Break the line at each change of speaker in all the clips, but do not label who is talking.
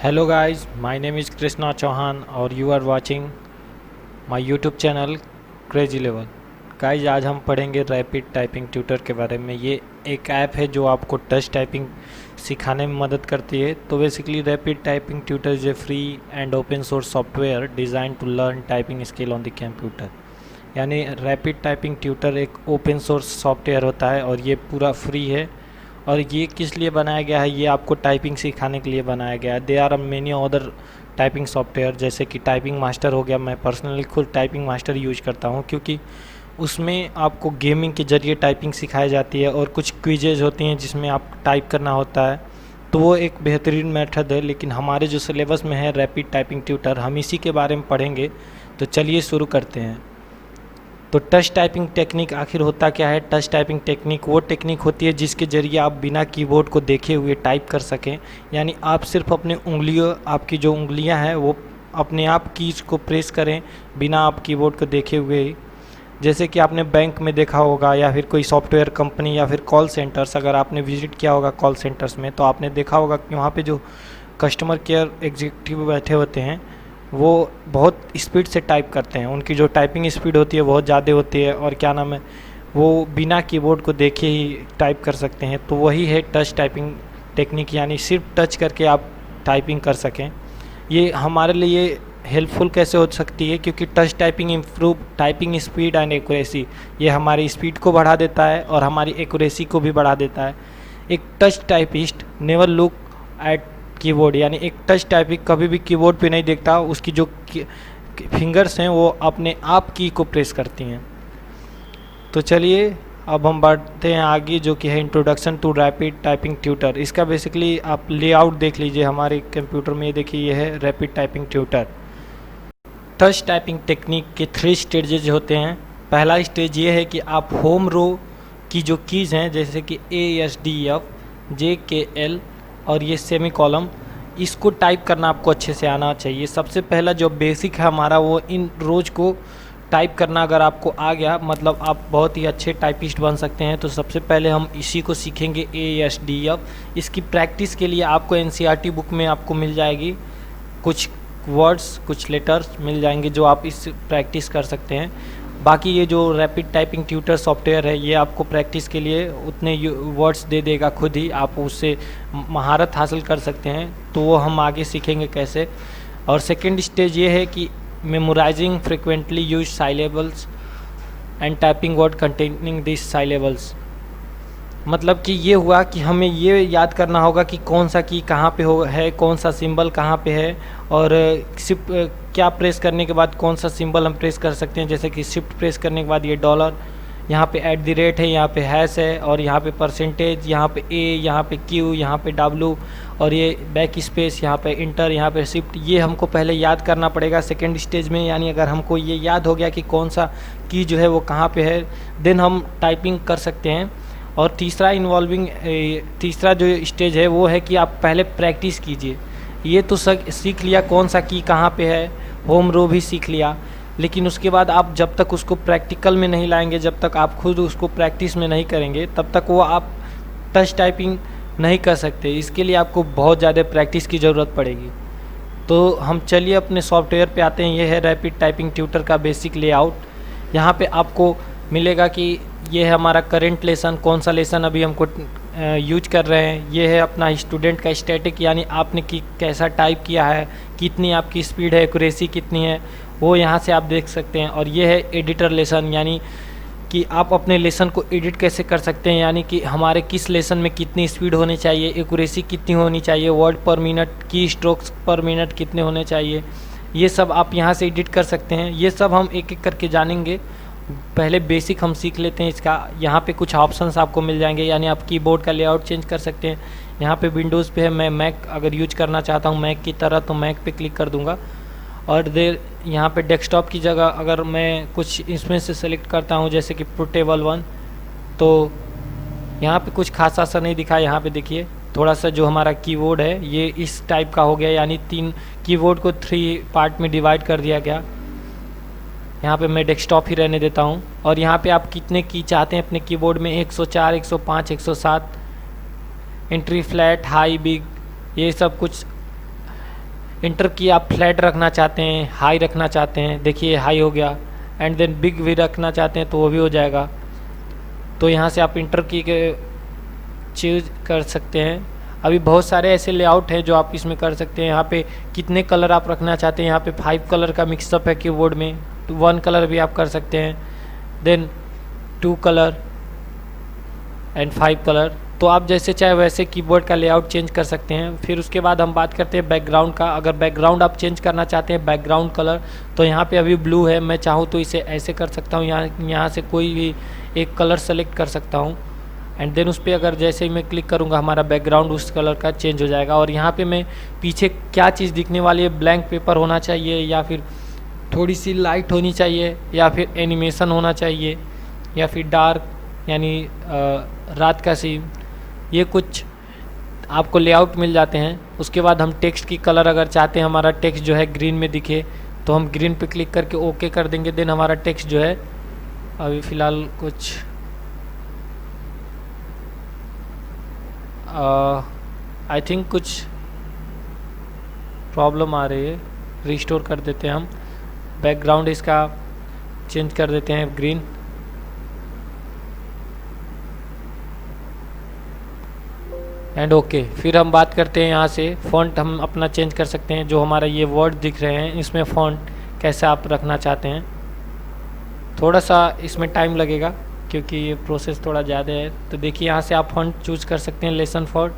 Hello guys, my name is Krishna Chauhan और you are watching my YouTube channel crazy level. Guys आज हम पढ़ेंगे rapid typing tutor के बारे में। ये एक ऐप है जो आपको टच टाइपिंग सिखाने में मदद करती है। तो basically rapid typing tutor is a free and open source software design to learn typing skill on the computer. यानी रैपिड टाइपिंग ट्यूटर एक ओपन सोर्स सॉफ्टवेयर होता है और ये पूरा फ्री है। और ये किस लिए बनाया गया है? ये आपको टाइपिंग सिखाने के लिए बनाया गया है। They are many other typing software जैसे कि टाइपिंग मास्टर हो गया। मैं पर्सनली खुद टाइपिंग मास्टर यूज करता हूँ क्योंकि उसमें आपको गेमिंग के ज़रिए टाइपिंग सिखाई जाती है और कुछ क्विजेज होती हैं जिसमें आप टाइप करना होता है। तो वो एक बेहतरीन मेथड है। लेकिन हमारे जो सिलेबस में है रैपिड टाइपिंग ट्यूटर, हम इसी के बारे में पढ़ेंगे। तो चलिए शुरू करते हैं। तो टच टाइपिंग टेक्निक आखिर होता क्या है? टच टाइपिंग टेक्निक वो टेक्निक होती है जिसके ज़रिए आप बिना कीबोर्ड को देखे हुए टाइप कर सकें। यानी आप सिर्फ अपने उंगलियों, आपकी जो उंगलियां हैं वो अपने आप कीज को प्रेस करें बिना आप कीबोर्ड को देखे हुए ही। जैसे कि आपने बैंक में देखा होगा या फिर कोई सॉफ्टवेयर कंपनी या फिर कॉल सेंटर्स, अगर आपने विजिट किया होगा कॉल सेंटर्स में तो आपने देखा होगा कि वहाँ पे जो कस्टमर केयर एग्जीक्यूटिव बैठे होते हैं वो बहुत स्पीड से टाइप करते हैं। उनकी जो टाइपिंग स्पीड होती है बहुत ज़्यादा होती है और क्या नाम है, वो बिना कीबोर्ड को देखे ही टाइप कर सकते हैं। तो वही है टच टाइपिंग टेक्निक, यानी सिर्फ टच करके आप टाइपिंग कर सकें। ये हमारे लिए हेल्पफुल कैसे हो सकती है? क्योंकि touch typing improve typing speed and accuracy. ये हमारी स्पीड को बढ़ा देता है और हमारी एक्यूरेसी को भी बढ़ा देता है। एक touch typist never look at keyboard, यानी एक टच टाइपिंग कभी भी कीबोर्ड पे नहीं देखता। उसकी जो फिंगर्स हैं वो अपने आप की को प्रेस करती हैं। तो चलिए अब हम बढ़ते हैं आगे, जो कि है introduction to rapid typing tutor. इसका बेसिकली आप लेआउट देख लीजिए हमारे कंप्यूटर में। ये देखिए, ये है rapid typing tutor. Touch typing technique के 3 स्टेजेज होते हैं। पहला स्टेज ये है कि आप होम रो की जो कीज़ हैं जैसे कि ASDF, JKL और ये सेमी कॉलम, इसको टाइप करना आपको अच्छे से आना चाहिए। सबसे पहला जो बेसिक है हमारा वो इन रोज़ को टाइप करना अगर आपको आ गया, मतलब आप बहुत ही अच्छे टाइपिस्ट बन सकते हैं। तो सबसे पहले हम इसी को सीखेंगे, ASDF। इसकी प्रैक्टिस के लिए आपको NCERT बुक में आपको मिल जाएगी कुछ वर्ड्स, कुछ लेटर्स मिल जाएंगे जो आप इस प्रैक्टिस कर सकते हैं। बाकी ये जो रैपिड टाइपिंग ट्यूटर सॉफ्टवेयर है ये आपको प्रैक्टिस के लिए उतने वर्ड्स दे देगा खुद ही, आप उससे महारत हासिल कर सकते हैं। तो वो हम आगे सीखेंगे कैसे। और सेकंड स्टेज ये है कि memorising frequently use syllables and typing word containing this syllables. मतलब कि ये हुआ कि हमें ये याद करना होगा कि कौन सा की कहाँ पे हो है, कौन सा सिंबल कहाँ पे है और शिफ्ट क्या प्रेस करने के बाद कौन सा सिंबल हम प्रेस कर सकते हैं। जैसे कि शिफ्ट प्रेस करने के बाद ये डॉलर, यहाँ पे @ है, यहाँ पे हैश है और यहाँ पे परसेंटेज, यहाँ पे A, यहाँ पे Q, यहाँ पे W और ये बैक स्पेस, यहाँ पे इंटर, यहाँ पे शिफ्ट। ये हमको पहले याद करना पड़ेगा सेकेंड स्टेज में। यानी अगर हमको ये याद हो गया कि कौन सा की जो है वो कहाँ पे है, देन हम टाइपिंग कर सकते हैं। और तीसरा जो स्टेज है वो है कि आप पहले प्रैक्टिस कीजिए। ये तो सीख लिया कौन सा की कहाँ पे है, होम रो भी सीख लिया, लेकिन उसके बाद आप जब तक उसको प्रैक्टिकल में नहीं लाएंगे, जब तक आप खुद उसको प्रैक्टिस में नहीं करेंगे, तब तक वो आप टच टाइपिंग नहीं कर सकते। इसके लिए आपको बहुत ज़्यादा प्रैक्टिस की ज़रूरत पड़ेगी। तो हम चलिए अपने सॉफ्टवेयर पे आते हैं। ये है रैपिड टाइपिंग ट्यूटर का बेसिक लेआउट। यहाँ पे आपको मिलेगा कि ये है हमारा करंट लेसन, कौन सा लेसन अभी हमको यूज कर रहे हैं। ये है अपना स्टूडेंट का स्टैटिक, यानी आपने कैसा टाइप किया है, कितनी आपकी स्पीड है, एक्यूरेसी कितनी है, वो यहाँ से आप देख सकते हैं। और ये है एडिटर लेसन, यानी कि आप अपने लेसन को एडिट कैसे कर सकते हैं, यानी कि हमारे किस लेसन में कितनी स्पीड होनी चाहिए, एक्यूरेसी कितनी होनी चाहिए, वर्ड पर मिनट, की स्ट्रोक्स पर मिनट कितने होने चाहिए, ये सब आप यहाँ से एडिट कर सकते हैं। ये सब हम एक एक करके जानेंगे। पहले बेसिक हम सीख लेते हैं इसका। यहाँ पे कुछ ऑप्शंस आपको मिल जाएंगे, यानी आप कीबोर्ड का लेआउट चेंज कर सकते हैं। यहाँ पे विंडोज़ पे है, मैं मैक अगर यूज करना चाहता हूँ मैक की तरह तो मैक पे क्लिक कर दूँगा। और यहाँ पे डेस्कटॉप की जगह अगर मैं कुछ इसमें से सेलेक्ट करता हूँ जैसे कि पोर्टेबल 1, तो यहाँ पे कुछ खासा सा नहीं दिखा। यहाँ पे देखिए थोड़ा सा जो हमारा कीबोर्ड है ये इस टाइप का हो गया, यानी 3 कीबोर्ड को 3 पार्ट में डिवाइड कर दिया गया। यहाँ पे मैं डेस्कटॉप ही रहने देता हूँ। और यहाँ पे आप कितने की चाहते हैं अपने कीबोर्ड में, 104, 105, 107, एंट्री, फ्लैट, हाई, बिग, ये सब कुछ इंटर की आप फ्लैट रखना चाहते हैं, हाई रखना चाहते हैं, देखिए हाई हो गया। एंड देन बिग भी रखना चाहते हैं तो वो भी हो जाएगा। तो यहाँ से आप इंटर की के चूज कर सकते हैं। अभी बहुत सारे ऐसे लेआउट हैं जो आप इसमें कर सकते हैं। यहाँ पे कितने कलर आप रखना चाहते हैं, यहाँ पे 5 कलर का मिक्सअप है कीबोर्ड में, 1 कलर भी आप कर सकते हैं, देन 2 कलर एंड 5 कलर। तो आप जैसे चाहे वैसे कीबोर्ड का लेआउट चेंज कर सकते हैं। फिर उसके बाद हम बात करते हैं बैकग्राउंड का। अगर बैकग्राउंड आप चेंज करना चाहते हैं बैकग्राउंड कलर, तो यहाँ पे अभी ब्लू है, मैं चाहूँ तो इसे ऐसे कर सकता हूँ, यहाँ से कोई भी एक कलर सेलेक्ट कर सकता हूँ। एंड देन उस पर अगर जैसे ही मैं क्लिक करूँगा हमारा बैकग्राउंड उस कलर का चेंज हो जाएगा। और यहाँ पे मैं पीछे क्या चीज़ दिखने वाली है, ब्लैंक पेपर होना चाहिए या फिर थोड़ी सी लाइट होनी चाहिए या फिर एनिमेशन होना चाहिए या फिर डार्क यानी रात का सीन, ये कुछ आपको लेआउट मिल जाते हैं। उसके बाद हम टेक्स्ट की कलर अगर चाहते हैं हमारा टेक्स्ट जो है ग्रीन में दिखे तो हम ग्रीन पे क्लिक करके ओके कर देंगे। देन हमारा टेक्स्ट जो है अभी फ़िलहाल कुछ आई थिंक कुछ प्रॉब्लम आ रही है, रिस्टोर कर देते हैं हम। बैकग्राउंड इसका चेंज कर देते हैं ग्रीन। एंड ओके फिर हम बात करते हैं यहाँ से फ़ॉन्ट हम अपना चेंज कर सकते हैं। जो हमारा ये वर्ड दिख रहे हैं इसमें फ़ॉन्ट कैसे आप रखना चाहते हैं। थोड़ा सा इसमें टाइम लगेगा क्योंकि ये प्रोसेस थोड़ा ज़्यादा है। तो देखिए यहाँ से आप फ़ॉन्ट चूज कर सकते हैं, लेसन फ़ॉन्ट,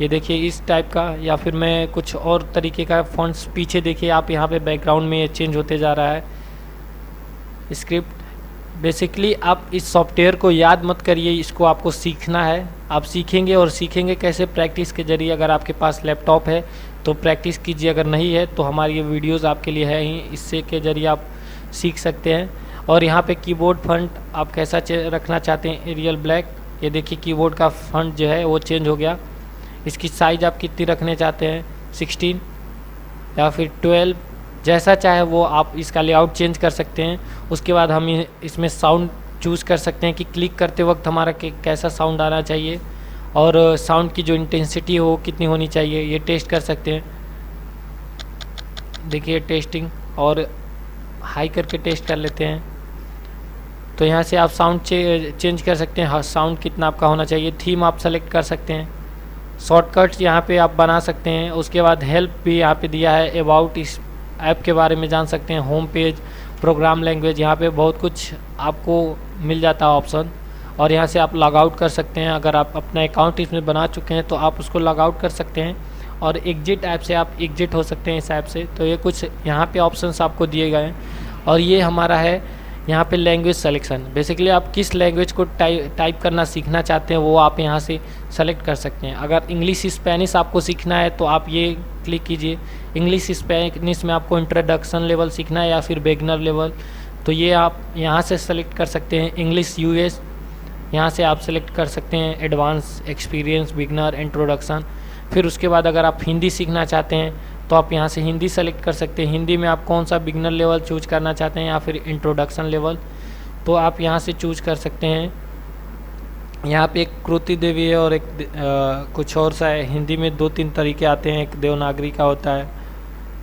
ये देखिए इस टाइप का, या फिर मैं कुछ और तरीके का फ़ॉन्ट्स पीछे देखिए आप यहाँ पे बैकग्राउंड में ये चेंज होते जा रहा है स्क्रिप्ट। बेसिकली आप इस सॉफ्टवेयर को याद मत करिए, इसको आपको सीखना है। आप सीखेंगे और सीखेंगे कैसे, प्रैक्टिस के जरिए। अगर आपके पास लैपटॉप है तो प्रैक्टिस कीजिए, अगर नहीं है तो हमारी ये वीडियोज़ आपके लिए है ही, इससे के जरिए आप सीख सकते हैं। और यहाँ पे कीबोर्ड फंट आप कैसा रखना चाहते हैं, एरियल ब्लैक, ये देखिए कीबोर्ड का फंट जो है वो चेंज हो गया। इसकी साइज़ आप कितनी रखने चाहते हैं, 16 या फिर 12, जैसा चाहे वो आप इसका लेआउट चेंज कर सकते हैं। उसके बाद हम इसमें साउंड चूज़ कर सकते हैं कि क्लिक करते वक्त हमारा कैसा साउंड आना चाहिए और साउंड की जो इंटेंसिटी हो कितनी होनी चाहिए, ये टेस्ट कर सकते हैं। देखिए टेस्टिंग, और हाई करके टेस्ट कर लेते हैं। तो यहाँ से आप साउंड चेंज कर सकते हैं, साउंड कितना आपका होना चाहिए। थीम आप सेलेक्ट कर सकते हैं, शॉर्टकट्स यहाँ पे आप बना सकते हैं। उसके बाद हेल्प भी यहाँ पे दिया है, अबाउट इस ऐप के बारे में जान सकते हैं, होम पेज, प्रोग्राम लैंग्वेज, यहाँ पे बहुत कुछ आपको मिल जाता है ऑप्शन। और यहाँ से आप लॉग आउट कर सकते हैं, अगर आप अपना अकाउंट इसमें बना चुके हैं तो आप उसको लॉग आउट कर सकते हैं। और एग्जिट ऐप से आप एग्जिट हो सकते हैं इस ऐप से। तो ये कुछ यहाँ पे ऑप्शंस आपको दिए गए हैं। और ये हमारा है यहाँ पे लैंग्वेज सिलेक्शन। बेसिकली आप किस लैंग्वेज को टाइप करना सीखना चाहते हैं वो आप यहाँ से सेलेक्ट कर सकते हैं। अगर इंग्लिश स्पेनिश आपको सीखना है तो आप ये क्लिक कीजिए। इंग्लिश स्पेनिश में आपको इंट्रोडक्शन लेवल सीखना है या फिर बिगिनर लेवल, तो ये आप यहाँ से सेलेक्ट कर सकते हैं। इंग्लिश यूएस यहाँ से आप सेलेक्ट कर सकते हैं, एडवांस, एक्सपीरियंस, बिगिनर, इंट्रोडक्शन। फिर उसके बाद अगर आप हिंदी सीखना चाहते हैं तो आप यहाँ से हिंदी सेलेक्ट कर सकते हैं। हिंदी में आप कौन सा बिगिनर लेवल चूज करना चाहते हैं या फिर इंट्रोडक्शन लेवल, तो आप यहाँ से चूज कर सकते हैं। यहाँ पे एक कृति देवी है और एक कुछ और सा है। हिंदी में 2-3 तरीके आते हैं, एक देवनागरी का होता है,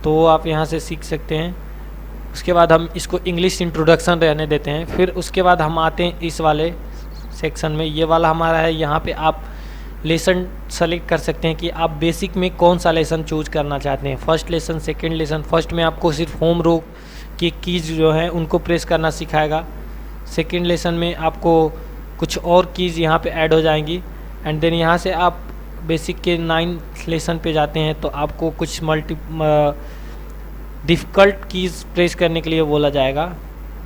तो वो आप यहाँ से सीख सकते हैं। उसके बाद हम इसको इंग्लिश इंट्रोडक्शन रहने देते हैं। फिर उसके बाद हम आते हैं इस वाले सेक्शन में, ये वाला हमारा है। यहाँ पे आप लेसन सेलेक्ट कर सकते हैं कि आप बेसिक में कौन सा लेसन चूज करना चाहते हैं, first lesson, second lesson. First में आपको सिर्फ होम रो की कीज जो है उनको प्रेस करना सिखाएगा। सेकंड लेसन में आपको कुछ और कीज़ यहाँ पे ऐड हो जाएंगी। एंड देन यहाँ से आप बेसिक के 9th लेसन पे जाते हैं तो आपको कुछ डिफ़िकल्ट कीज़ प्रेस करने के लिए बोला जाएगा,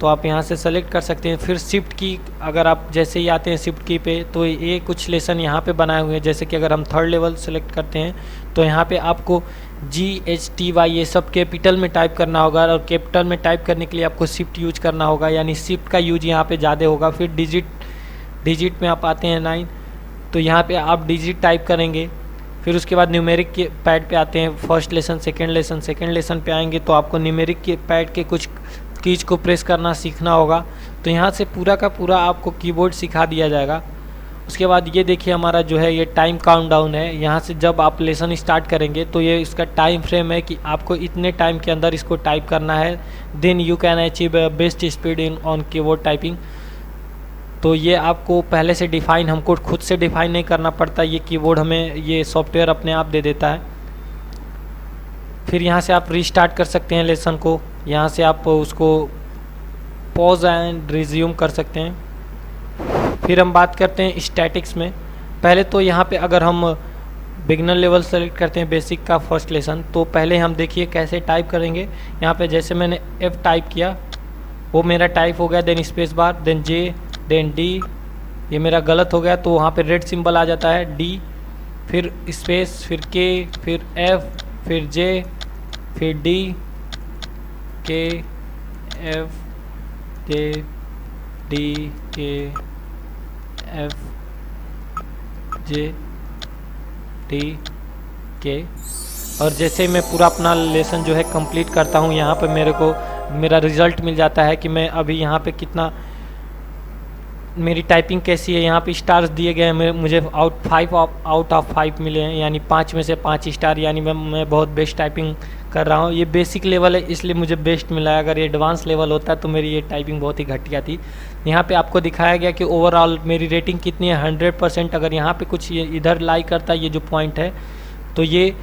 तो आप यहाँ से सेलेक्ट कर सकते हैं। फिर शिफ्ट की, अगर आप जैसे ही आते हैं शिफ्ट की पे तो ये कुछ लेसन यहाँ पे बनाए हुए हैं। जैसे कि अगर हम 3rd लेवल सेलेक्ट करते हैं तो यहाँ पे आपको GHTY ये सब कैपिटल में टाइप करना होगा, और कैपिटल में टाइप करने के लिए आपको शिफ्ट यूज करना होगा, यानी शिफ्ट का यूज यहाँ पे ज़्यादा होगा। फिर डिजिट में आप आते हैं 9, तो यहाँ पे आप डिजिट टाइप करेंगे। फिर उसके बाद न्यूमेरिक के पैड पे आते हैं, फर्स्ट लेसन, सेकंड लेसन पे आएंगे तो आपको न्यूमेरिक के पैड के कुछ कीज को प्रेस करना सीखना होगा। तो यहाँ से पूरा का पूरा आपको कीबोर्ड सिखा दिया जाएगा। उसके बाद ये देखिए हमारा जो है ये टाइम काउंटडाउन है। यहाँ से जब आप लेसन स्टार्ट करेंगे तो ये इसका टाइम फ्रेम है कि आपको इतने टाइम के अंदर इसको टाइप करना है, then you can achieve best speed in on keyboard typing. तो ये आपको पहले से डिफ़ाइन, हमको खुद से डिफ़ाइन नहीं करना पड़ता, ये कीबोर्ड हमें ये सॉफ्टवेयर अपने आप दे देता है। फिर यहाँ से आप रीस्टार्ट कर सकते हैं लेसन को, यहाँ से आप उसको पॉज एंड रिज्यूम कर सकते हैं। फिर हम बात करते हैं स्टैटिक्स में। पहले तो यहाँ पे अगर हम बिगनर लेवल सेलेक्ट करते हैं बेसिक का फर्स्ट लेसन, तो पहले हम देखिए कैसे टाइप करेंगे। यहाँ पे जैसे मैंने F टाइप किया वो मेरा टाइप हो गया, then space bar, then J, then D। ये मेरा गलत हो गया तो वहाँ पे रेड सिंबल आ जाता है D, फिर स्पेस, फिर K, फिर F, फिर J, फिर D, K, F, J, D, K, F, J, D, K। और जैसे मैं पूरा अपना लेसन जो है कंप्लीट करता हूँ, यहाँ पे मेरे को मेरा रिज़ल्ट मिल जाता है कि मैं अभी यहाँ पे कितना मेरी टाइपिंग कैसी है। यहाँ पे स्टार्स दिए गए हैं, मुझे आउट ऑफ 5 मिले हैं, यानी 5 में से 5 स्टार, यानी मैं बहुत बेस्ट टाइपिंग कर रहा हूँ। ये बेसिक लेवल है इसलिए मुझे बेस्ट मिला है, अगर ये एडवांस लेवल होता तो मेरी ये टाइपिंग बहुत ही घटिया थी। यहाँ पे आपको दिखाया गया कि ओवरऑल मेरी रेटिंग कितनी है, 100%। अगर यहाँ पे कुछ ये इधर लाई करता ये जो पॉइंट है तो ये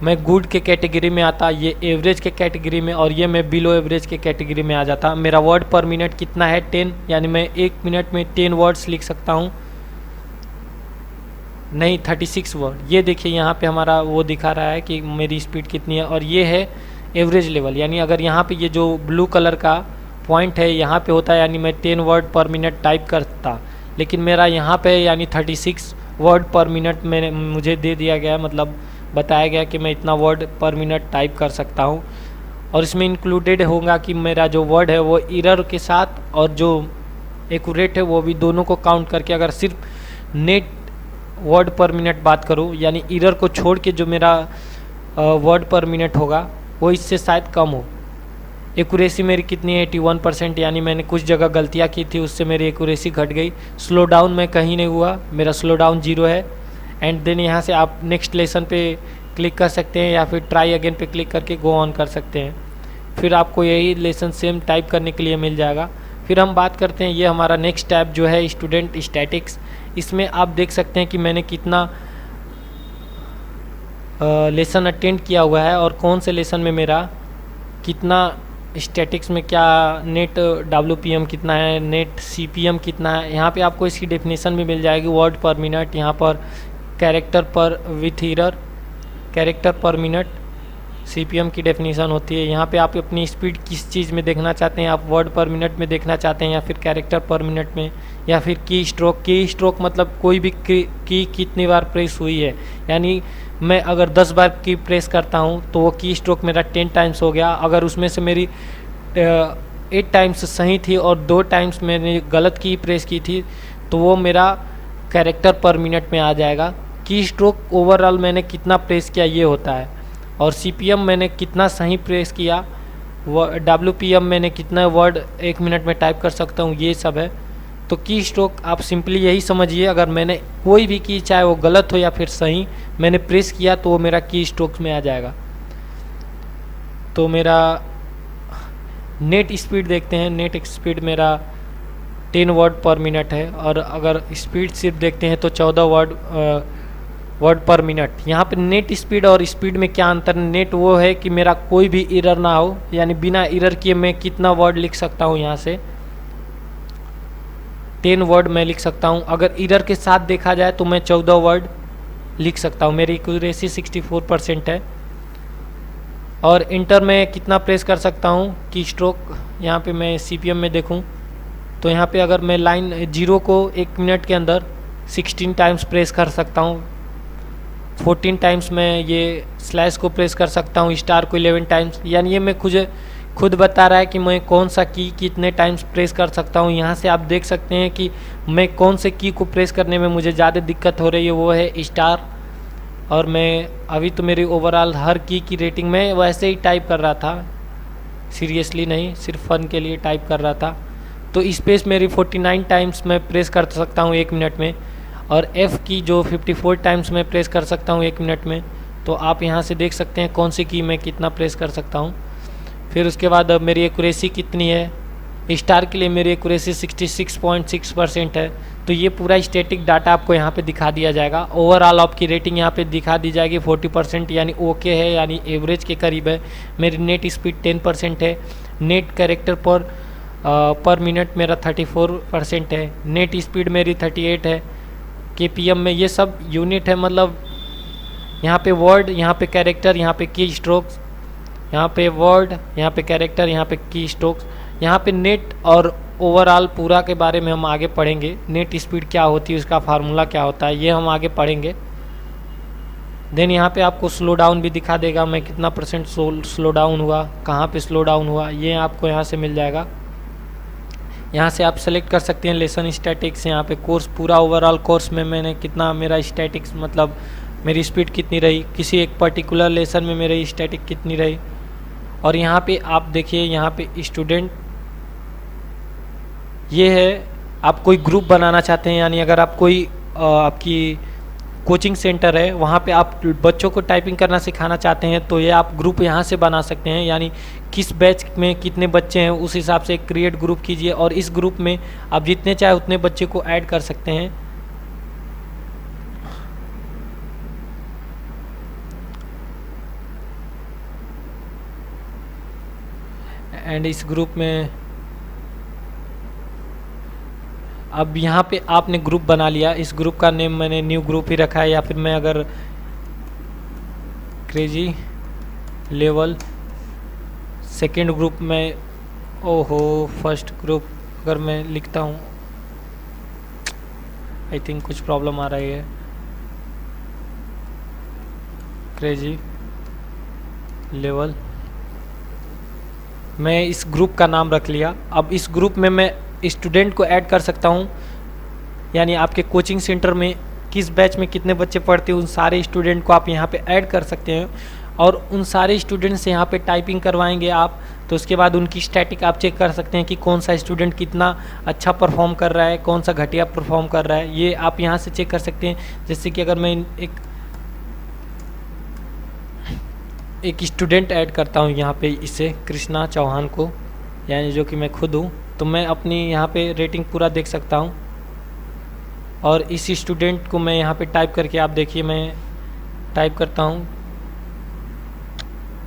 मैं गुड के कैटेगरी में आता, ये एवरेज के कैटेगरी में, और ये मैं बिलो एवरेज के कैटेगरी में आ जाता। मेरा वर्ड पर मिनट कितना है, 10, यानी मैं 1 मिनट में 10 वर्ड्स लिख सकता हूँ, नहीं 36 वर्ड। ये देखिए यहाँ पे हमारा वो दिखा रहा है कि मेरी स्पीड कितनी है, और ये है एवरेज लेवल। यानी अगर यहाँ पे ये जो ब्लू कलर का पॉइंट है यहाँ पे होता है, यानी मैं 10 वर्ड पर मिनट टाइप करता, लेकिन मेरा यहाँ पे यानी 36 वर्ड पर मिनट मैंने मुझे दे दिया गया, मतलब बताया गया कि मैं इतना वर्ड पर मिनट टाइप कर सकता हूँ। और इसमें इंक्लूडेड होगा कि मेरा जो वर्ड है वो एरर के साथ और जो एक्यूरेट है वो भी, दोनों को काउंट करके। अगर सिर्फ नेट वर्ड पर मिनट बात करूँ, यानी एरर को छोड़ के जो मेरा वर्ड पर मिनट होगा वो इससे शायद कम हो। एक्यूरेसी मेरी कितनी है, 81%, यानी मैंने कुछ जगह गलतियाँ की थी उससे मेरी एक्यूरेसी घट गई। स्लो डाउन में कहीं नहीं हुआ, मेरा स्लो डाउन 0 है। एंड देन यहाँ से आप नेक्स्ट लेसन पे क्लिक कर सकते हैं या फिर ट्राई अगेन पे क्लिक करके गो ऑन कर सकते हैं। फिर आपको यही लेसन सेम टाइप करने के लिए मिल जाएगा। फिर हम बात करते हैं, ये हमारा नेक्स्ट टैब जो है स्टूडेंट स्टैटिक्स। इसमें आप देख सकते हैं कि मैंने कितना लेसन अटेंड किया हुआ है और कौन से लेसन में मेरा कितना स्टैटिक्स में क्या नेट WPM कितना है, नेट CPM कितना है। यहाँ पे आपको इसकी डेफिनेशन भी मिल जाएगी, वर्ड पर मिनट, यहाँ पर कैरेक्टर पर विथ एरर, कैरेक्टर पर मिनट CPM की डेफिनेशन होती है। यहाँ पे आप अपनी स्पीड किस चीज़ में देखना चाहते हैं, आप वर्ड पर मिनट में देखना चाहते हैं या फिर कैरेक्टर पर मिनट में, या फिर की स्ट्रोक मतलब कोई भी की कितनी बार प्रेस हुई है। यानी मैं अगर 10 बार की प्रेस करता हूँ तो वो की स्ट्रोक मेरा 10 टाइम्स हो गया। अगर उसमें से मेरी 8 टाइम्स सही थी और 2 टाइम्स मैंने गलत की प्रेस की थी तो वो मेरा कैरेक्टर पर मिनट में आ जाएगा। की स्ट्रोक ओवरऑल मैंने कितना प्रेस किया ये होता है, और CPM मैंने कितना सही प्रेस किया, WPM मैंने कितना वर्ड 1 मिनट में टाइप कर सकता हूँ, ये सब है। तो की स्ट्रोक आप सिंपली यही समझिए, अगर मैंने कोई भी की, चाहे वो गलत हो या फिर सही, मैंने प्रेस किया तो वो मेरा की स्ट्रोक में आ जाएगा। तो मेरा नेट स्पीड देखते हैं, नेट स्पीड मेरा 10 वर्ड पर मिनट है, और अगर स्पीड सिर्फ देखते हैं तो 14 वर्ड पर मिनट। यहाँ पे नेट स्पीड और स्पीड में क्या अंतर है, नेट वो है कि मेरा कोई भी एरर ना हो, यानी बिना एरर किए मैं कितना वर्ड लिख सकता हूँ, यहाँ से 10 वर्ड मैं लिख सकता हूँ। अगर एरर के साथ देखा जाए तो मैं 14 वर्ड लिख सकता हूँ, मेरी एक्यूरेसी 64% है। और इंटर में कितना प्रेस कर सकता हूँ की स्ट्रोक, यहाँ पे मैं CPM में देखूँ तो यहाँ पे अगर मैं लाइन 0 को 1 मिनट के अंदर 16 टाइम्स प्रेस कर सकता हूँ, 14 टाइम्स मैं ये स्लैश को प्रेस कर सकता हूँ, स्टार को 11 टाइम्स। यानी ये मैं खुद बता रहा है कि मैं कौन सा की कितने टाइम्स प्रेस कर सकता हूँ। यहाँ से आप देख सकते हैं कि मैं कौन से की को प्रेस करने में मुझे ज़्यादा दिक्कत हो रही है, वो है स्टार। और मैं अभी तो मेरी ओवरऑल हर की रेटिंग में वैसे ही टाइप कर रहा था, सीरियसली नहीं, सिर्फ फ़न के लिए टाइप कर रहा था। तो स्पेस मेरी 49 टाइम्स मैं प्रेस कर सकता हूँ 1 मिनट में। और F की जो 54 टाइम्स मैं प्रेस कर सकता हूँ 1 मिनट में। तो आप यहाँ से देख सकते हैं कौन सी की मैं कितना प्रेस कर सकता हूँ। फिर उसके बाद अब मेरी एक्यूरेसी कितनी है, स्टार के लिए मेरी एक्यूरेसी 66.6% है। तो ये पूरा स्टैटिक डाटा आपको यहाँ पे दिखा दिया जाएगा। ओवरऑल आपकी रेटिंग यहाँ पे दिखा दी जाएगी 40%, यानी ओके है, यानी एवरेज के करीब है। मेरी नेट स्पीड 10% है। नेट कैरेक्टर पर मिनट मेरा 34% है। नेट स्पीड मेरी 38 है KPM में। ये सब यूनिट है, मतलब यहाँ पे वर्ड, यहाँ पे कैरेक्टर, यहाँ पे की स्ट्रोक्स, यहाँ पे वर्ड, यहाँ पे कैरेक्टर, यहाँ पे की स्ट्रोक्स, यहाँ पे नेट और ओवरऑल पूरा के बारे में हम आगे पढ़ेंगे। नेट स्पीड क्या होती है, उसका फार्मूला क्या होता है, ये हम आगे पढ़ेंगे। देन यहाँ पे आपको स्लो डाउन भी दिखा देगा, मैं कितना % स्लो डाउन हुआ, कहाँ पे स्लो डाउन हुआ, ये आपको यहाँ से मिल जाएगा। यहाँ से आप सेलेक्ट कर सकते हैं लेसन स्टैटिक्स। यहाँ पे कोर्स, पूरा ओवरऑल कोर्स में मैंने कितना, मेरा स्टैटिक्स मतलब मेरी स्पीड कितनी रही, किसी एक पर्टिकुलर लेसन में मेरी स्टैटिक कितनी रही। और यहाँ पे आप देखिए, यहाँ पे स्टूडेंट, ये है, आप कोई ग्रुप बनाना चाहते हैं, यानी अगर आप कोई आपकी कोचिंग सेंटर है, वहाँ पे आप बच्चों को टाइपिंग करना सिखाना चाहते हैं, तो ये आप ग्रुप यहाँ से बना सकते हैं। यानी किस बैच में कितने बच्चे हैं उस हिसाब से क्रिएट ग्रुप कीजिए, और इस ग्रुप में आप जितने चाहे उतने बच्चे को ऐड कर सकते हैं। एंड इस ग्रुप में अब यहाँ पे आपने ग्रुप बना लिया। इस ग्रुप का नेम मैंने न्यू ग्रुप ही रखा है, या फिर मैं अगर क्रेजी लेवल सेकेंड ग्रुप में, ओहो फर्स्ट ग्रुप अगर मैं लिखता हूँ, आई थिंक कुछ प्रॉब्लम आ रही है। क्रेजी लेवल, मैं इस ग्रुप का नाम रख लिया। अब इस ग्रुप में मैं स्टूडेंट को ऐड कर सकता हूँ, यानी आपके कोचिंग सेंटर में किस बैच में कितने बच्चे पढ़ते हैं उन सारे स्टूडेंट को आप यहाँ पे ऐड कर सकते हैं, और उन सारे स्टूडेंट से यहाँ पे टाइपिंग करवाएंगे आप। तो उसके बाद उनकी स्टैटिक आप चेक कर सकते हैं कि कौन सा स्टूडेंट कितना अच्छा परफॉर्म कर रहा है, कौन सा घटिया परफॉर्म कर रहा है, ये आप यहाँ से चेक कर सकते हैं। जैसे कि अगर मैं एक स्टूडेंट ऐड करता हूँ यहाँ पे, इसे कृष्णा चौहान को, यानी जो कि मैं खुद हूँ, तो मैं अपनी यहाँ पे रेटिंग पूरा देख सकता हूँ। और इस स्टूडेंट को मैं यहाँ पे टाइप करके, आप देखिए मैं टाइप करता हूँ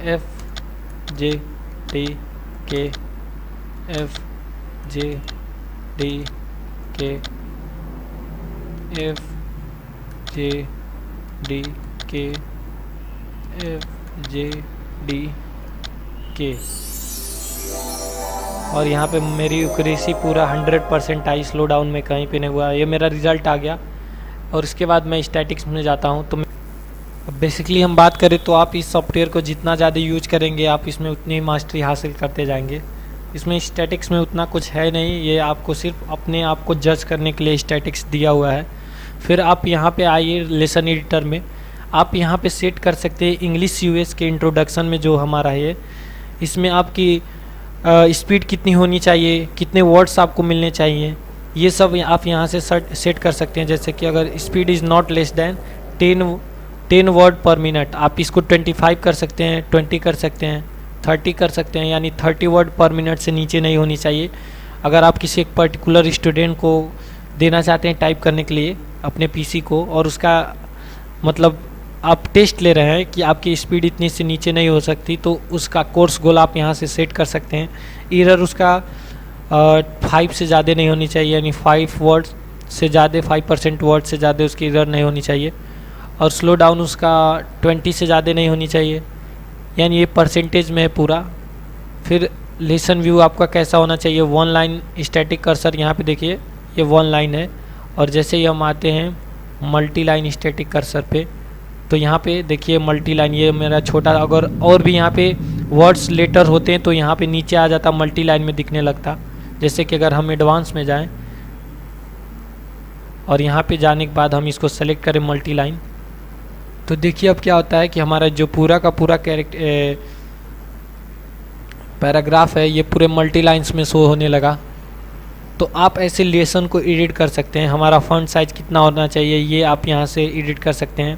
FJD के FJD के FJD के FJD के, और यहाँ पे मेरी एक्यूरेसी पूरा 100% आई, स्लो डाउन में कहीं पे नहीं हुआ। ये मेरा रिज़ल्ट आ गया। और इसके बाद मैं स्टैटिक्स में जाता हूँ। तो बेसिकली हम बात करें तो आप इस सॉफ्टवेयर को जितना ज़्यादा यूज करेंगे आप इसमें उतनी मास्टरी हासिल करते जाएंगे। इसमें स्टैटिक्स में उतना कुछ है नहीं, ये आपको सिर्फ अपने आप को जज करने के लिए स्टैटिक्स दिया हुआ है। फिर आप यहाँ पे आइए लेसन एडिटर में, आप यहाँ पे सेट कर सकते हैं इंग्लिश यूएस के इंट्रोडक्शन में जो हमारा है, इसमें आपकी स्पीड कितनी होनी चाहिए, कितने वर्ड्स आपको मिलने चाहिए, ये सब आप यहाँ से सेट कर सकते हैं। जैसे कि अगर speed is not less than 10 word पर मिनट, आप इसको 25 कर सकते हैं, 20 कर सकते हैं, 30 कर सकते हैं, यानी 30 वर्ड पर मिनट से नीचे नहीं होनी चाहिए। अगर आप किसी एक पर्टिकुलर स्टूडेंट को देना चाहते हैं टाइप करने के लिए अपने पीसी को, और उसका मतलब आप टेस्ट ले रहे हैं कि आपकी स्पीड इतनी से नीचे नहीं हो सकती, तो उसका कोर्स गोल आप यहाँ से सेट कर सकते हैं। एरर उसका 5 से ज़्यादा नहीं होनी चाहिए, यानी 5 वर्ड से ज़्यादा, 5% वर्ड से ज़्यादा उसकी एरर नहीं होनी चाहिए। और स्लो डाउन उसका 20 से ज़्यादा नहीं होनी चाहिए, यानी ये परसेंटेज में है पूरा। फिर लेसन व्यू आपका कैसा होना चाहिए, 1 लाइन स्टैटिक कर्सर, यहाँ पे देखिए ये 1 लाइन है। और जैसे ही हम आते हैं मल्टी लाइन स्टैटिक कर्सर पे, तो यहाँ पे देखिए मल्टी लाइन, ये मेरा छोटा, अगर और भी यहाँ पे वर्ड्स लेटर होते हैं तो यहाँ पे नीचे आ जाता, मल्टी लाइन में दिखने लगता। जैसे कि अगर हम एडवांस में जाएं और यहाँ पे जाने के बाद हम इसको सेलेक्ट करें मल्टी लाइन, तो देखिए अब क्या होता है कि हमारा जो पूरा का पूरा पैराग्राफ है ये पूरे मल्टी लाइन्स में शो होने लगा। तो आप ऐसे लेसन को एडिट कर सकते हैं। हमारा फॉन्ट साइज कितना होना चाहिए ये आप यहाँ से एडिट कर सकते हैं।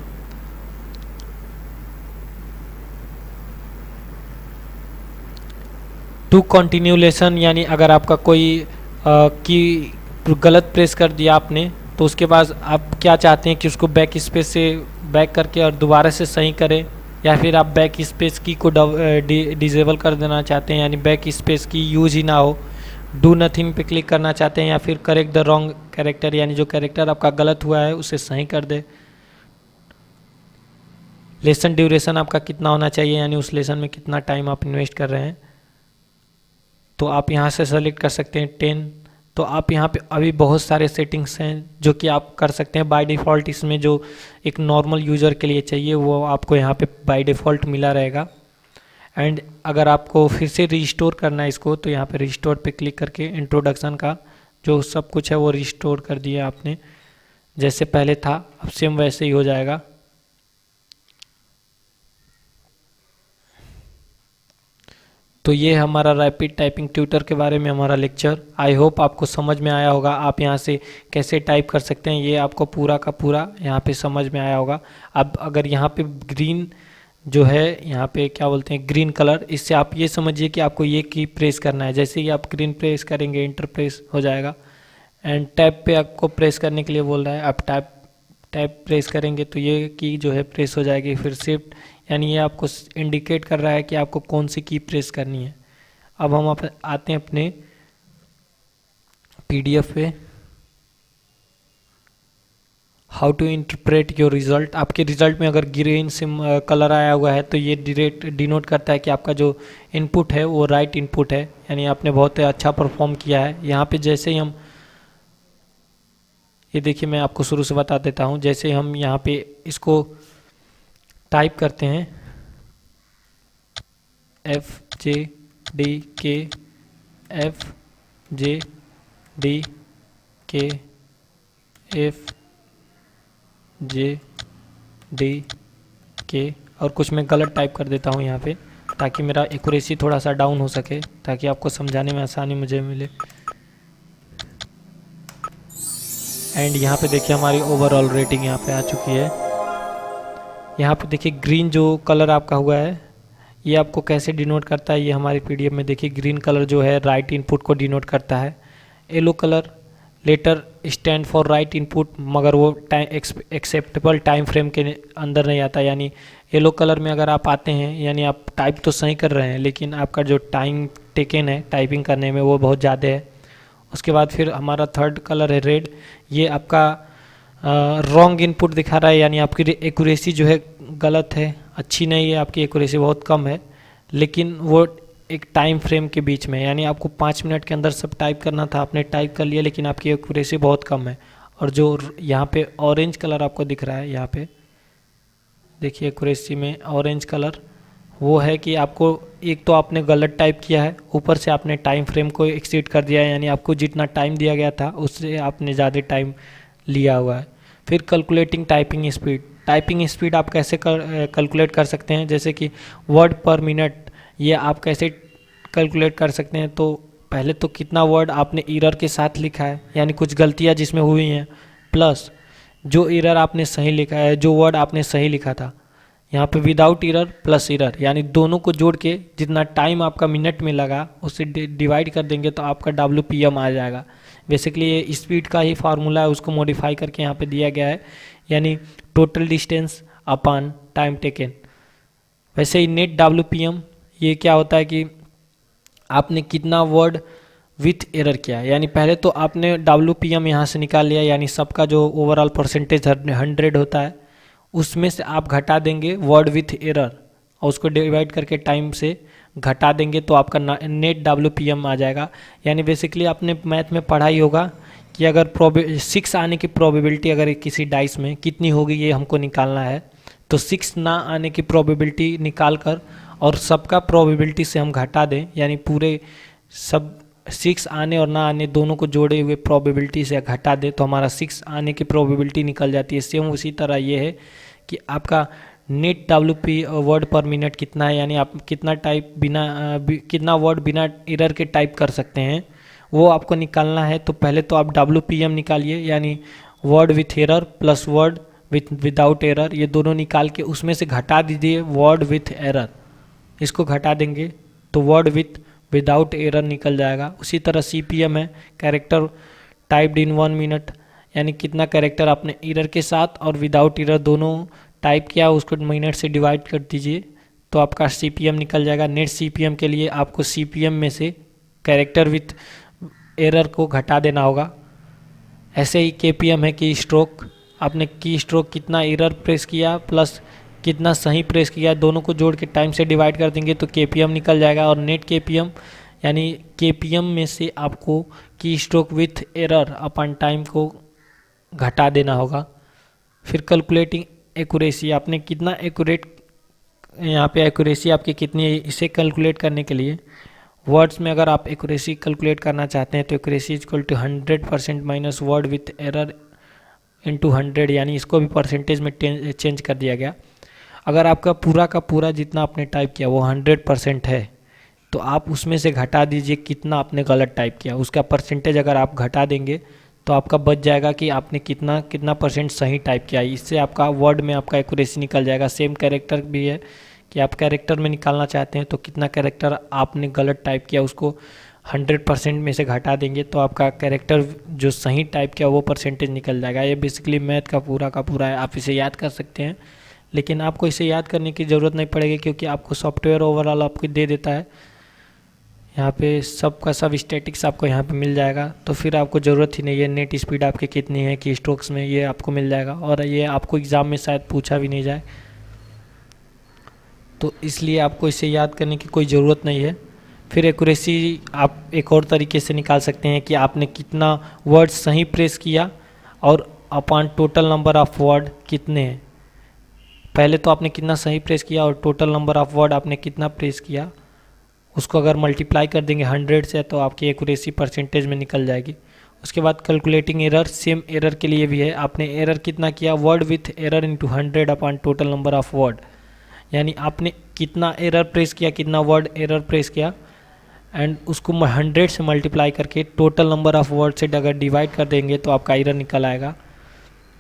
टू कंटिन्यू लेसन, यानी अगर आपका कोई की गलत प्रेस कर दिया आपने, तो उसके बाद आप क्या चाहते हैं कि उसको बैक स्पेस से बैक करके और दोबारा से सही करें, या फिर आप बैक स्पेस की को डिसेबल कर देना चाहते हैं, यानी बैक स्पेस की यूज ही ना हो, डू नथिंग पे क्लिक करना चाहते हैं, या फिर करेक्ट द रॉन्ग कैरेक्टर, यानी जो कैरेक्टर आपका गलत हुआ है उसे सही कर दे। लेसन ड्यूरेशन आपका कितना होना चाहिए, यानी उस लेसन में कितना टाइम आप इन्वेस्ट कर रहे हैं, तो आप यहाँ से सेलेक्ट कर सकते हैं 10। तो आप यहाँ पे अभी बहुत सारे सेटिंग्स हैं जो कि आप कर सकते हैं। बाय डिफ़ॉल्ट इसमें जो एक नॉर्मल यूज़र के लिए चाहिए वो आपको यहाँ पे बाय डिफ़ॉल्ट मिला रहेगा। एंड अगर आपको फिर से रिस्टोर करना है इसको, तो यहाँ पे रिस्टोर पे क्लिक करके इंट्रोडक्शन का जो सब कुछ है वो रिस्टोर कर दिया आपने, जैसे पहले था अब सेम वैसे ही हो जाएगा। तो ये हमारा रैपिड टाइपिंग ट्यूटर के बारे में हमारा लेक्चर। आई होप आपको समझ में आया होगा। आप यहाँ से कैसे टाइप कर सकते हैं ये आपको पूरा का पूरा यहाँ पे समझ में आया होगा। अब अगर यहाँ पे ग्रीन जो है यहाँ पे क्या बोलते हैं ग्रीन कलर, इससे आप ये समझिए कि आपको ये की प्रेस करना है। जैसे ही आप ग्रीन प्रेस करेंगे इंटर प्रेस हो जाएगा। एंड टैब पे आपको प्रेस करने के लिए बोल रहा है, आप टैब प्रेस करेंगे तो ये की जो है प्रेस हो जाएगी। फिर शिफ्ट, यानी ये आपको इंडिकेट कर रहा है कि आपको कौन सी की प्रेस करनी है। अब हम आते हैं अपने पीडीएफ पे। How to interpret your result. आपके रिजल्ट में अगर ग्रीन सिम कलर आया हुआ है तो ये डायरेक्ट डिनोट करता है कि आपका जो इनपुट है वो राइट इनपुट है, यानी आपने बहुत अच्छा परफॉर्म किया है। यहाँ पे जैसे ही हम ये देखिए, मैं आपको शुरू से बता देता हूँ। जैसे हम यहाँ पे इसको टाइप करते हैं FJDK FJDK FJDK और कुछ मैं गलत टाइप कर देता हूँ यहाँ पे, ताकि मेरा एक्यूरेसी थोड़ा सा डाउन हो सके, ताकि आपको समझाने में आसानी मुझे मिले। एंड यहाँ पे देखिए हमारी ओवरऑल रेटिंग यहाँ पे आ चुकी है। यहाँ पे देखिए ग्रीन जो कलर आपका हुआ है ये आपको कैसे डिनोट करता है, ये हमारी पीडीएफ में देखिए ग्रीन कलर जो है राइट इनपुट को डिनोट करता है। Yellow colour letter stand for right input, मगर वो एक्सेप्टेबल टाइम फ्रेम के अंदर नहीं आता। यानी येलो कलर में अगर आप आते हैं यानी आप टाइप तो सही कर रहे हैं, लेकिन आपका जो टाइम टेकन है टाइपिंग करने में वो बहुत ज़्यादा है। उसके बाद फिर हमारा थर्ड कलर है रेड, ये आपका रॉन्ग इनपुट दिखा रहा है, यानी आपकी एक्यूरेसी जो है गलत है, अच्छी नहीं है, आपकी एक्यूरेसी बहुत कम है। लेकिन वो एक टाइम फ्रेम के बीच में, यानी आपको 5 मिनट के अंदर सब टाइप करना था, आपने टाइप कर लिया, लेकिन आपकी एक्यूरेसी बहुत कम है। और जो यहाँ पे ऑरेंज कलर आपको दिख रहा है, यहाँ पे देखिए एक्यूरेसी में ऑरेंज कलर, वो है कि आपको एक तो आपने गलत टाइप किया है, ऊपर से आपने टाइम फ्रेम को एक्सीड कर दिया है, यानी आपको जितना टाइम दिया गया था उससे आपने ज़्यादा टाइम लिया हुआ है। फिर calculating typing speed. Typing speed आप कैसे कैलकुलेट कर सकते हैं, जैसे कि वर्ड पर मिनट, ये आप कैसे कैलकुलेट कर सकते हैं। तो पहले तो कितना वर्ड आपने एरर के साथ लिखा है, यानी कुछ गलतियाँ जिसमें हुई हैं, प्लस जो एरर आपने सही लिखा है, जो वर्ड आपने सही लिखा था। यहाँ पे विदाउट एरर प्लस एरर, यानी दोनों को जोड़ के जितना टाइम आपका मिनट में लगा उससे डिवाइड कर देंगे तो आपका WPM आ जाएगा। बेसिकली ये स्पीड का ही फार्मूला है, उसको मॉडिफाई करके यहाँ पे दिया गया है, यानी total distance upon time taken. वैसे ही नेट WPM, ये क्या होता है कि आपने कितना वर्ड विथ एरर किया है, यानी पहले तो आपने WPM यहाँ से निकाल लिया, यानी सबका जो ओवरऑल परसेंटेज 100 होता है उसमें से आप घटा देंगे वर्ड विथ एरर और उसको डिवाइड करके टाइम से घटा देंगे तो आपका नेट WPM आ जाएगा। यानी बेसिकली आपने मैथ में पढ़ा ही होगा कि अगर 6 आने की प्रोबेबिलिटी अगर किसी डाइस में कितनी होगी ये हमको निकालना है, तो 6 ना आने की प्रोबेबिलिटी निकाल कर और सबका प्रोबेबिलिटी से हम घटा दें, यानी पूरे सब 6 आने और ना आने दोनों को जोड़े हुए प्रोबेबिलिटी से घटा दे तो हमारा 6 आने की प्रोबेबिलिटी निकल जाती है। सेम उसी तरह ये है कि आपका नेट WP वर्ड पर मिनट कितना है, यानी आप कितना टाइप कितना वर्ड बिना एरर के टाइप कर सकते हैं, वो आपको निकालना है। तो पहले तो आप WPM निकालिए, यानी word with error plus word without error, ये दोनों निकाल के उसमें से घटा दीजिए वर्ड विथ एरर। इसको घटा देंगे तो वर्ड विदाउट एरर निकल जाएगा। उसी तरह CPM है, कैरेक्टर टाइप्ड इन 1 मिनट, यानी कितना कैरेक्टर आपने एरर के साथ और विदाउट एरर दोनों टाइप किया, उसको मिनट से डिवाइड कर दीजिए तो आपका CPM निकल जाएगा। नेट CPM के लिए आपको CPM में से कैरेक्टर विथ एरर को घटा देना होगा। ऐसे ही KPM है, की स्ट्रोक, आपने की स्ट्रोक कितना एरर प्रेस किया प्लस कितना सही प्रेस किया, दोनों को जोड़ के टाइम से डिवाइड कर देंगे तो KPM निकल जाएगा। और नेट KPM यानी KPM में से आपको की stroke with error upon time को घटा देना होगा। फिर कैलकुलेटिंग एक्यूरेसी, आपने कितना एक्यूरेट, यहाँ पे एक्यूरेसी आपकी कितनी है, इसे कैलकुलेट करने के लिए वर्ड्स में अगर आप एक्यूरेसी कैलकुलेट करना चाहते हैं तो accuracy equal to 100% minus word with error into 100, यानी इसको भी परसेंटेज में चेंज कर दिया गया। अगर आपका पूरा का पूरा जितना आपने टाइप किया वो 100% है तो आप उसमें से घटा दीजिए कितना आपने गलत टाइप किया, उसका परसेंटेज अगर आप घटा देंगे तो आपका बच जाएगा कि आपने कितना कितना % सही टाइप किया। इससे आपका वर्ड में आपका एक्यूरेसी निकल जाएगा। सेम कैरेक्टर भी है कि आप कैरेक्टर में निकालना चाहते हैं तो कितना कैरेक्टर आपने गलत टाइप किया उसको 100% में से घटा देंगे तो आपका कैरेक्टर जो सही टाइप किया वो परसेंटेज निकल जाएगा। ये बेसिकली मैथ का पूरा है, आप इसे याद कर सकते हैं, लेकिन आपको इसे याद करने की ज़रूरत नहीं पड़ेगी क्योंकि आपको सॉफ्टवेयर ओवरऑल आपको दे देता है। यहाँ पे सब का सब स्टैटिक्स आपको यहाँ पे मिल जाएगा, तो फिर आपको ज़रूरत ही नहीं है नेट स्पीड आपकी कितनी है की स्ट्रोक्स में, ये आपको मिल जाएगा। और ये आपको एग्ज़ाम में शायद पूछा भी नहीं जाए, तो इसलिए आपको इसे याद करने की कोई ज़रूरत नहीं है। फिर एक्यूरेसी आप एक और तरीके से निकाल सकते हैं कि आपने कितना वर्ड सही प्रेस किया और upon total number of word कितने हैं। पहले तो आपने कितना सही प्रेस किया और टोटल नंबर ऑफ़ वर्ड आपने कितना प्रेस किया, उसको अगर मल्टीप्लाई कर देंगे 100 से तो आपकी एक्यूरेसी परसेंटेज में निकल जाएगी। उसके बाद कैलकुलेटिंग एरर, सेम एरर के लिए भी है, आपने एरर कितना किया word with error into 100 upon total number of word, यानी आपने कितना एरर प्रेस किया, कितना वर्ड एरर प्रेस किया एंड उसको 100 से मल्टीप्लाई करके टोटल नंबर ऑफ़ वर्ड से अगर डिवाइड कर देंगे तो आपका एरर निकल आएगा।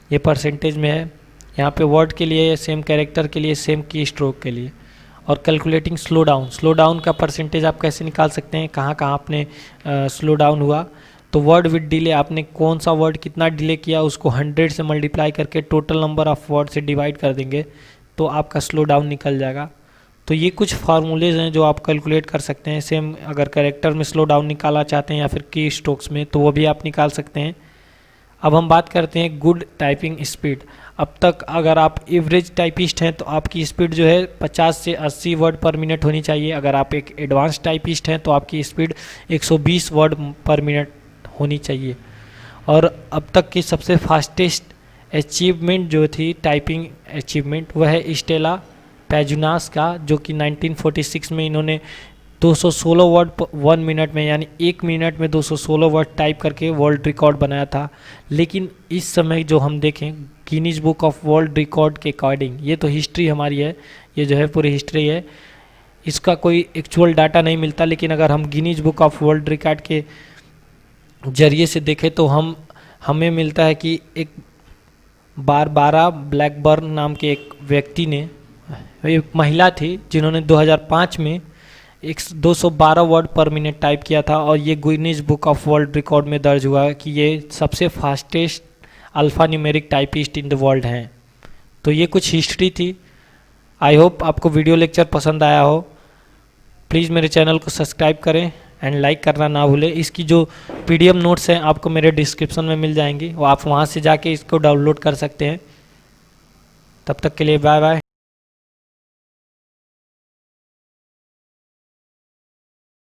ये परसेंटेज में है। यहाँ पे वर्ड के लिए सेम, कैरेक्टर के लिए सेम, की स्ट्रोक के लिए। और कैलकुलेटिंग स्लो डाउन का परसेंटेज आप कैसे निकाल सकते हैं, कहाँ आपने स्लो डाउन हुआ, तो वर्ड विद डिले आपने कौन सा वर्ड कितना डिले किया उसको 100 से मल्टीप्लाई करके टोटल नंबर ऑफ़ वर्ड से डिवाइड कर देंगे तो आपका स्लो डाउन निकल जाएगा। तो ये कुछ फार्मूलेज हैं जो आप कैलकुलेट कर सकते हैं। सेम अगर कैरेक्टर में स्लो डाउन निकालना चाहते हैं या फिर की स्ट्रोक्स में तो वो भी आप निकाल सकते हैं। अब हम बात करते हैं गुड टाइपिंग स्पीड। अब तक अगर आप एवरेज टाइपिस्ट हैं तो आपकी स्पीड जो है 50 से 80 वर्ड पर मिनट होनी चाहिए। अगर आप एक एडवांस टाइपिस्ट हैं तो आपकी स्पीड 120 वर्ड पर मिनट होनी चाहिए। और अब तक की सबसे फास्टेस्ट अचीवमेंट जो थी टाइपिंग अचीवमेंट वह है स्टेला पैजुनास का, जो कि 1946 में इन्होंने 216 वर्ड 1 मिनट में, यानी 1 मिनट में 216 वर्ड टाइप करके वर्ल्ड रिकॉर्ड बनाया था। लेकिन इस समय जो हम देखें Guinness book of world record के अकॉर्डिंग, ये तो हिस्ट्री हमारी है, ये जो है पूरी हिस्ट्री है, इसका कोई एक्चुअल डाटा नहीं मिलता। लेकिन अगर हम Guinness book of world record के जरिए से देखें तो हमें मिलता है कि एक बारबारा ब्लैकबर्न नाम के एक व्यक्ति ने, एक महिला थी जिन्होंने 2005 में 212 वर्ड पर मिनट टाइप किया था और ये Guinness book of world record में दर्ज हुआ कि ये सबसे fastest alpha numeric typist in the world हैं। तो ये कुछ हिस्ट्री थी। आई होप आपको वीडियो लेक्चर पसंद आया हो। प्लीज़ मेरे चैनल को सब्सक्राइब करें एंड लाइक करना ना भूलें। इसकी जो PDF नोट्स हैं आपको मेरे डिस्क्रिप्शन में मिल जाएंगी, वो आप वहाँ से जाके इसको डाउनलोड कर सकते हैं। तब तक के लिए बाय बाय।